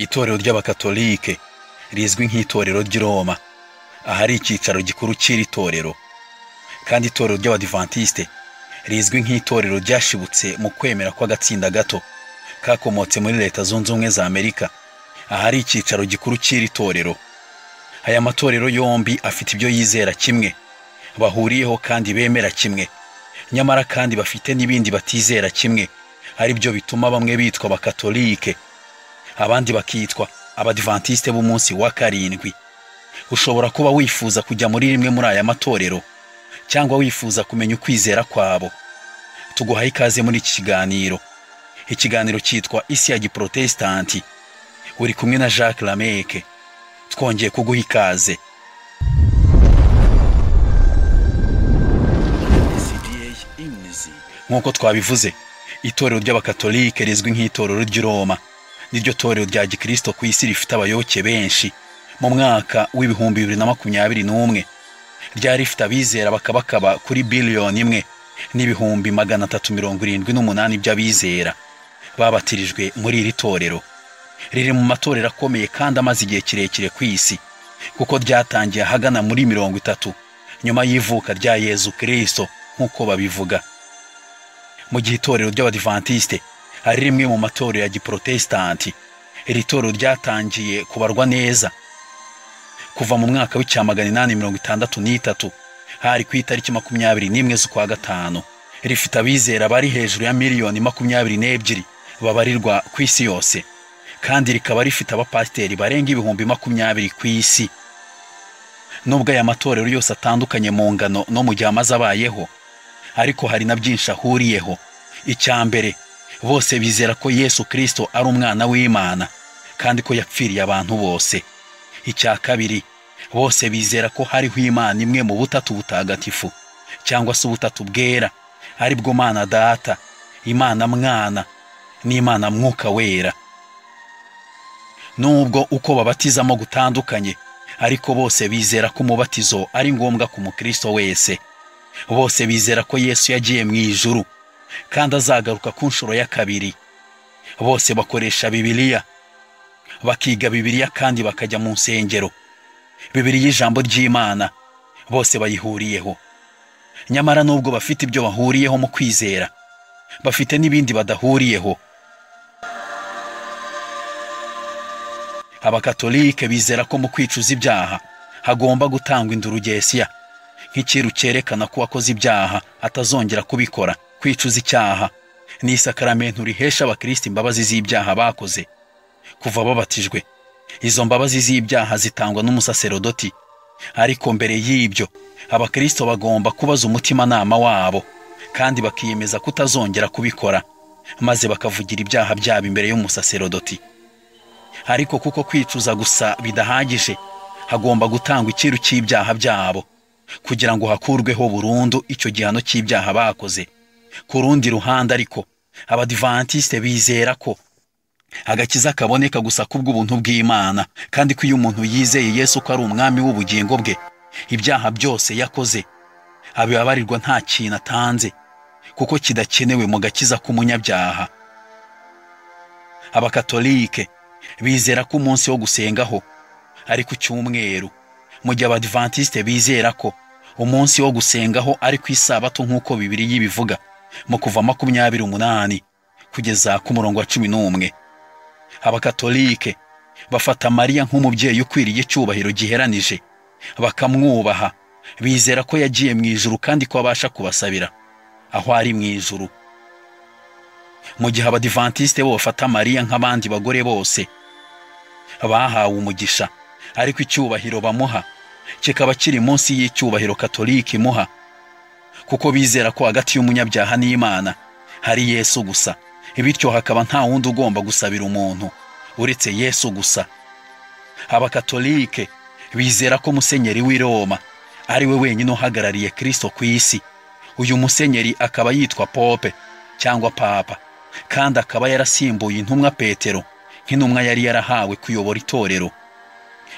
Itorero ry'Abakatolike rizwi nk'itorero ry'i Roma, ahari icyicaro gikuru cy'iri torero, kandi itorero ry'Abadivantiste rizwi nk'itorero ryashibutse mu kwemera kw'agatsinda gato kakomotse muri Leta Zunze Ubumwe za Amerika, ahari icyicaro gikuru cy'iri torero. Aya matorero yombi afite ibyo yizera kimwe, bahuriyeho kandi bemera kimwe, nyamara kandi bafite n'ibindi batizera kimwe, ari byo bituma bamwe bitwa Abakatolike, abandi bakitwa Abadivantiste b'umunsi wa karindwi. Ushobora kuba wifuza kujya muri rimwe muri aya matorero, cyangwa wifuza kumenya ukwizera kwabo. Tuguhaye ikaze muri iki kiganiro. Ikiganiro cyitwa Isi ya Giprotestanti. Uri kumwe na Jacques Lameke. Twongeye kuguha ikaze. Nk'uko twabivuze, itorero ry'Abakatolike rizwi nk'itorero ry'i Roma niryo torero rya Gikristo ku isi rifite abayoboke benshi. Mu mwaka w'ibihumbi 2021 ryari rifite abizera bakabakaba kuri billion imwe n'ibihumbi 378 by'abizera babatirijwe muri iri torero. Riri mu matorero akomeye kandi amaze igihe kirekire ku isi, kuko ryatangiye ahagana muri 30 nyuma y'ivuka rya Yezu Kristo nk'uko babivuga. Mu gihe itorero ry'Abadivantiste ari rimwe mu matorero ya Giprotestanti, iri torero ryatangiye kubarwa neza kuva mu mwaka w'863 hari ku itariki 21 z'ukwa gatanu. Rifite abizera bari hejuru ya miliyoni 22 babarirwa ku isi yose, kandi rikaba rifite abapasiteri barenga ibihumbi 20 ku isi. Nubwo aya matorero yose atandukanye mu ngano no mu gihe amaze abayeho, ariko hari na byinshi ahuriyeho. Icya mbere, bose bizera ko Yesu Kristo ari umwana w'Imana kandi ko yapfiriye abantu bose. Icya kabiri, bose bizera ko hariho Imana imwe mu butatu butagatifu, cyangwa se ubutatu bwera, ari bwo Mana Data, Imana Mwana n'Imana Mwuka Wera. Nubwo uko babatizamo gutandukanye, ariko bose bizera ko umubatizo ari ngombwa ku mukristo wese. Bose bizera ko Yesu yagiye mu ijuru kandi azagaruka ku nshuro ya kabiri. Bose bakoresha Bibiliya, bakiga Bibiliya kandi bakajya mu nsengero. Bibiliya ijambo ry'Imana bose bayihuriyeho. Nyamara nubwo bafite ibyo bahuriyeho mu kwizera, bafite n'ibindi badahuriyeho. Abakatolike bizera ko mu kwicuza ibyaha hagomba gutangwa indurugesiya, nk'ikiru cyerekana ko wakoze ibyaha atazongera kubikora. Kwicuza icyaha ni isakaramento rihesha abakristo imbabazi z'ibyaha bakoze kuva babatijwe. Izo mbabazi z'ibyaha zitangwa n'umusaserodoti, ariko mbere y'ibyo abakristo bagomba kubaza umutimanama wabo kandi bakiyemeza kutazongera kubikora, maze bakavugira ibyaha byabo imbere y'umusaserodoti. Ariko kuko kwicuza gusa bidahagije, hagomba gutangwa ikiru cy'ibyaha byabo kugira ngo hakurweho burundu icyo gihano cy'ibyaha bakoze. Ku rundi ruhande ariko, Abadivantiste bizera ko agakiza kaboneka gusa kubw'ubuntu bw'Imana, kandi ko iyo umuntu yizeye Yesu ko ari umwami w'ubugingo bwe, ibyaha byose yakoze abibabarirwa nta kintu atanze, kuko kidakenewe mu gakiza k'umunyabyaha. Abakatolike bizera ko umunsi wo gusengaho ari ku cyumweru, mu gihe Abadivantiste bizera ko umunsi wo gusengaho ari ku isabato nk'uko Bibiliya ibivuga mu Kuva 28 kugeza ku murongo wa 11. Abakatolike bafata Mariya nk'umubyeyi ukwiriye icyubahiro giheranije, bakamwubaha. Bizera ko yagiye mu ijuru kandi ko abasha kubasabira aho ari mu ijuru. Mu gihe Abadivantiste bo bafata Mariya nk'abandi bagore bose bahawe umugisha, ariko icyubahiro bamuha kikaba kiri munsi y'icyubahiro Katolika imuha, kuko bizera ko hagati y'umunyabyaha n'Imana hari Yesu gusa, bityo hakaba nta wundi ugomba gusabira umuntu uretse Yesu gusa. Abakatolike bizera ko Musenyeri w'i Roma ari we wenyine uhagarariye Kristo ku isi. Uyu Musenyeri akaba yitwa Pope cyangwa Papa, kandi akaba yarasimbuye intumwa Petero nk'intumwa yari yarahawe kuyobora itorero.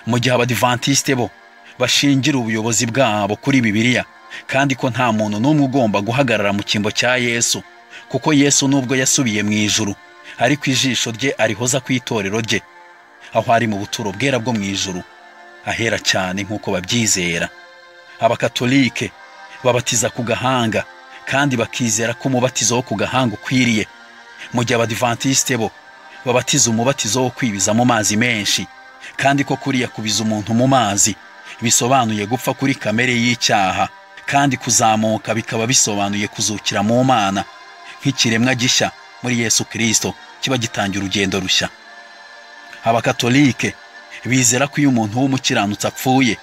Mu gihe Abadivantiste bo bashingira ubuyobozi bwabo kuri Bibiliya, kandi ko nta muntu n'umwe ugomba guhagarara mu cyimbo cya Yesu, kuko Yesu nubwo yasubiye mu ijuru, ariko ijisho rye arihoza ku itorero rye, aho ari mu buturo bwera bwo mu ijuru, ahera cyane nk'uko babyizera. Abakatolike babatiza ku gahanga kandi bakizera ko umubatizo wo ku gahanga ukwiriye, mu gihe abadivantisite bo babatiza umubatizo wo kwibiza mu mazi menshi, kandi ko kuriya kubiza umuntu mu mazi bisobanuye gupfa kuri kamere y'icyaha, kandi kuzamuka bikaba bisobanuye kuzukira mu Mana nk'ikiremwa gishya muri Yesu Kristo kiba gitangira urugendo rushya. Abakatolike bizera ko iyo umuntu w'umukiranutsi apfuye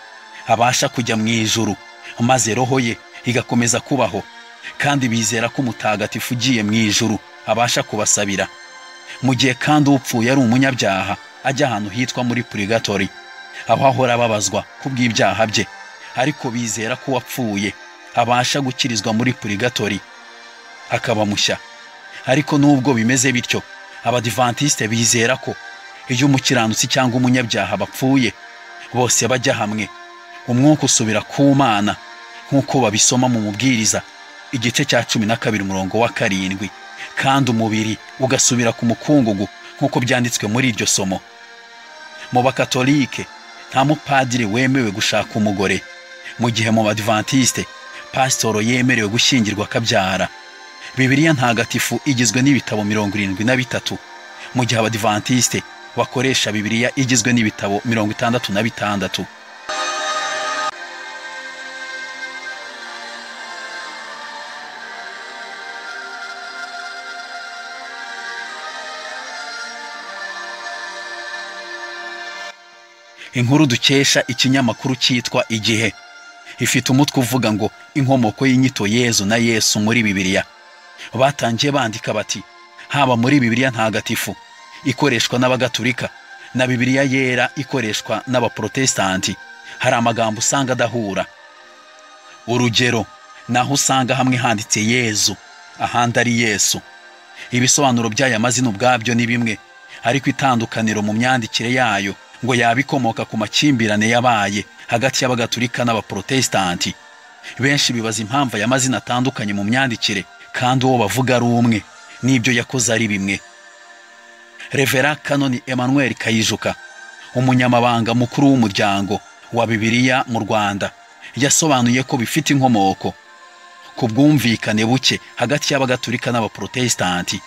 abasha kujya mu ijuru maze roho ye igakomeza kubaho, kandi bizera ko umutagatifu ugiye mu ijuru abasha kubasabira, mu gihe kandi upfuye ari umunyabyaha ajya ahantu hitwa muri purgatori, aho ahora ababazwa kubw'ibyaha bye, ariko bizera ko uwapfuye abasha gukirizwa muri purgatori akaba mushya. Ariko nubwo bimeze bityo, abadivantisite bizera ko iyo umukiranutsi cyangwa umunyabyaha bapfuye bose bajya hamwe, umwuka usubira ku Mana nk'uko babisoma mu Mubwiriza igice cya 12 umurongo wa 7, kandi umubiri ugasubira ku mukungugu nk'uko byanditswe muri iryo somo. Mu bakatolike nta mupadiri wemewe gushaka umugore, mu gihe mu badivantiste pasitoro yemerewe gushyingirwa akabyara. Bibiliya ntagatifu igizwe n'ibitabo 73, mu gihe abadivantiste bakoresha Bibiliya igizwe n'ibitabo 66. Inkuru dukesha ikinyamakuru cyitwa Igihe ifite umutwe uvuga ngo inkomoko y'inyito Yezu na Yesu muri Bibiliya. Batangiye bandika bati, haba muri Bibiliya ntagatifu ikoreshwa n'abagatulika na Bibiliya yera ikoreshwa n'abaprotestanti hari amagambo usanga adahura. Urugero, naho usanga hamwe handitse Yezu ahandi ari Yesu. Ibisobanuro by'aya mazina ubwabyo ni bimwe, ariko itandukaniro mu myandikire yayo ngo yabikomoka ku makimbirane yabaye hagati y'abagatulika n'abaprotestanti. Benshi bibaza impamvu aya mazina atandukanye mu myandikire kandi uwo bavuga ari umwe n'ibyo yakoze ari bimwe. Revera Kanoni Emmanuel Kayijuka, umunyamabanga mukuru w'umuryango wa Bibiliya mu Rwanda, yasobanuye ko bifite inkomoko ku bwumvikane buke hagati y'abagatulika n'abaprotestanti.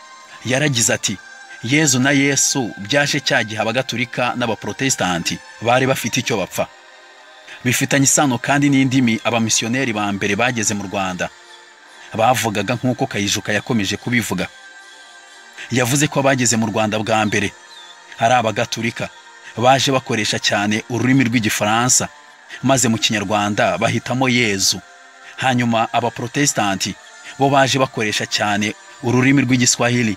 Yaragize ati, Yezu na Yesu byaje cyagihe abagatulika n'abaprotestanti bari bafite icyo bapfa. Bifitanye isano kandi n'indimi abamisiyoneri ba mbere bageze mu Rwanda bavugaga nk'uko Kayijuka yakomeje kubivuga. Yavuze ko abageze mu Rwanda bwa mbere ari abagatulika baje bakoresha cyane ururimi rw'Igifaransa, maze mu Kinyarwanda bahitamo Yezu. Hanyuma abaprotestanti bo baje bakoresha cyane ururimi rw'Igiswahili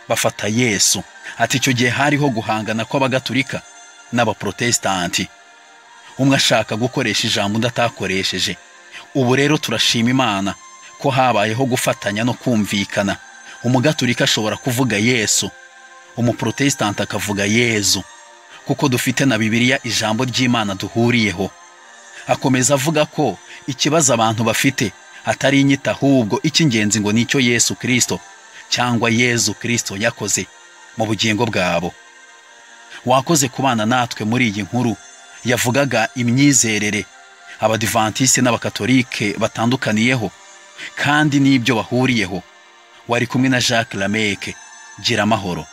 bafata Yesu. Ati icyo gihe hariho guhangana kw'abagatulika n'abaprotestanti, umwe ashaka gukoresha ijambo ndatakoresheje. Ubu rero turashima Imana ko habayeho gufatanya no kumvikana. Umugatulika ashobora kuvuga Yesu, umuprotestanti akavuga Yezu, kuko dufite na Bibiliya ijambo ry'Imana duhuriyeho. Akomeza avuga ko ikibazo abantu bafite atari inyita, ahubwo icy'ingenzi ngo nicyo Yesu Kristo cyangwa Yezu Kristo yakoze mu bugingo bwabo. Wakoze kubana natwe muri iyi nkuru yavugaga imyizerere abadivantiste n'abakatolike batandukaniyeho kandi n'ibyo bahuriyeho. Wari kumwe na Jacques Lameke. Gira amahoro.